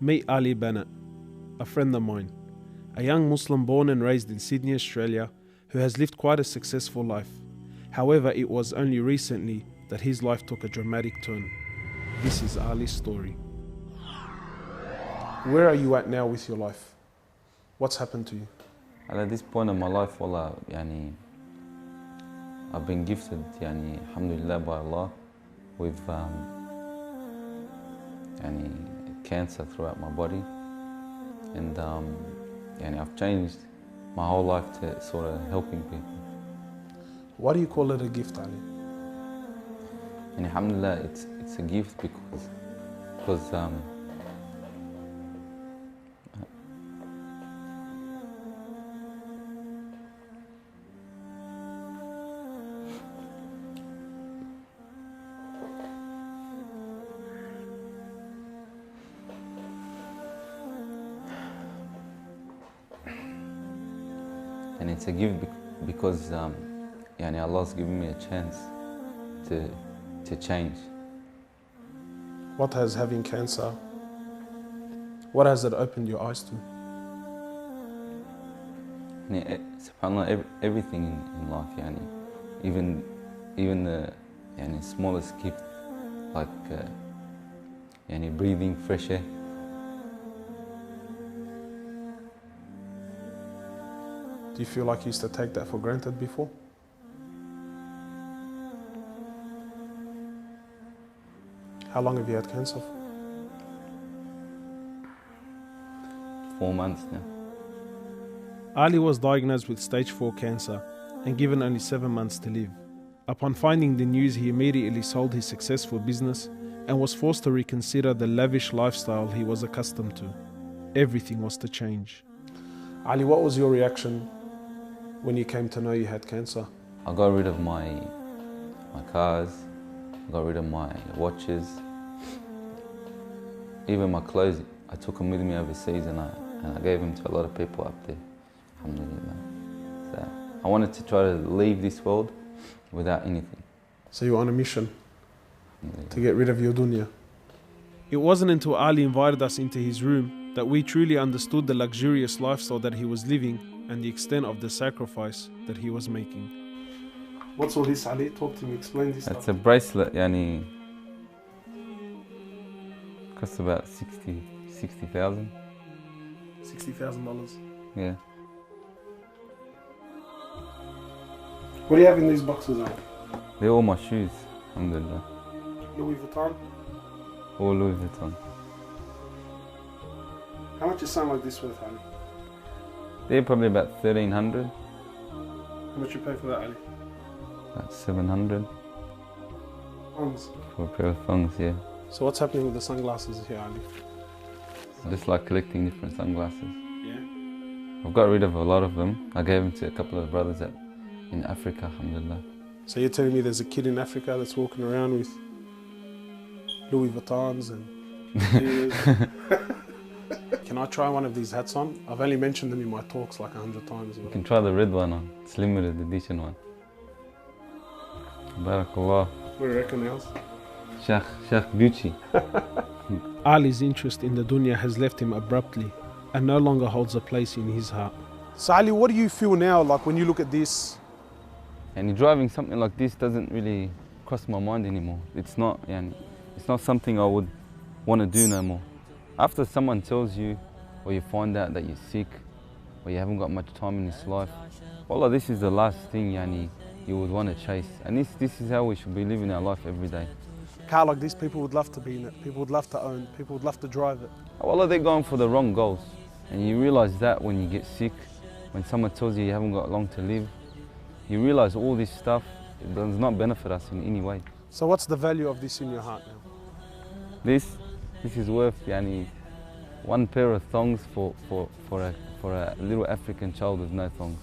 Meet Ali Banat, a friend of mine, a young Muslim born and raised in Sydney, Australia, who has lived quite a successful life. However, it was only recently that his life took a dramatic turn. This is Ali's story. Where are you at now with your life? What's happened to you? And at this point in my life, wallah, I've been gifted, alhamdulillah, by Allah, with cancer throughout my body, and I've changed my whole life to sort of helping people. Why do you call it a gift, Ali? And alhamdulillah, it's a gift because and it's a gift because Allah's given me a chance to change. What has having cancer, what has it opened your eyes to? SubhanAllah, everything in life, even the smallest gift, like breathing fresh air. Do you feel like you used to take that for granted before? How long have you had cancer for? 4 months now. Ali was diagnosed with stage 4 cancer and given only 7 months to live. Upon finding the news, he immediately sold his successful business and was forced to reconsider the lavish lifestyle he was accustomed to. Everything was to change. Ali, what was your reaction when you came to know you had cancer? I got rid of my cars, I got rid of my watches, even my clothes. I took them with me overseas and I gave them to a lot of people up there, alhamdulillah. So I wanted to try to leave this world without anything. So you were on a mission to get rid of your dunya. It wasn't until Ali invited us into his room that we truly understood the luxurious lifestyle that he was living and the extent of the sacrifice that he was making. What's all this, Ali? Talk to me, explain this stuff. It's a bracelet, costs about $60,000. $60,000. Yeah. What do you have in these boxes, Ali? They're all my shoes, alhamdulillah. Louis Vuitton? All Louis Vuitton. How much is something like this worth, Ali? They're probably about 1,300. How much you pay for that, Ali? About 700. Thongs. For a pair of thongs, yeah. So what's happening with the sunglasses here, Ali? I just like collecting different sunglasses. Yeah? I've got rid of a lot of them. I gave them to a couple of brothers in Africa, alhamdulillah. So you're telling me there's a kid in Africa that's walking around with Louis Vuittons and Can I try one of these hats on? I've only mentioned them in my talks like 100 times. You can try the red one on. It's limited edition one. Barakallah. What do you reckon else? Sheikh Gucci. Ali's interest in the dunya has left him abruptly and no longer holds a place in his heart. So Ali, what do you feel now, like when you look at this? And driving something like this doesn't really cross my mind anymore. It's not something I would want to do no more. After someone tells you, or you find out that you're sick, or you haven't got much time in this life, wallah, this is the last thing you would want to chase. And this is how we should be living our life every day. A car like this, people would love to be in it, people would love to own, people would love to drive it. Wallah, they're going for the wrong goals. And you realize that when you get sick, when someone tells you you haven't got long to live, you realize all this stuff does not benefit us in any way. So what's the value of this in your heart now? This is worth one pair of thongs for a little African child with no thongs.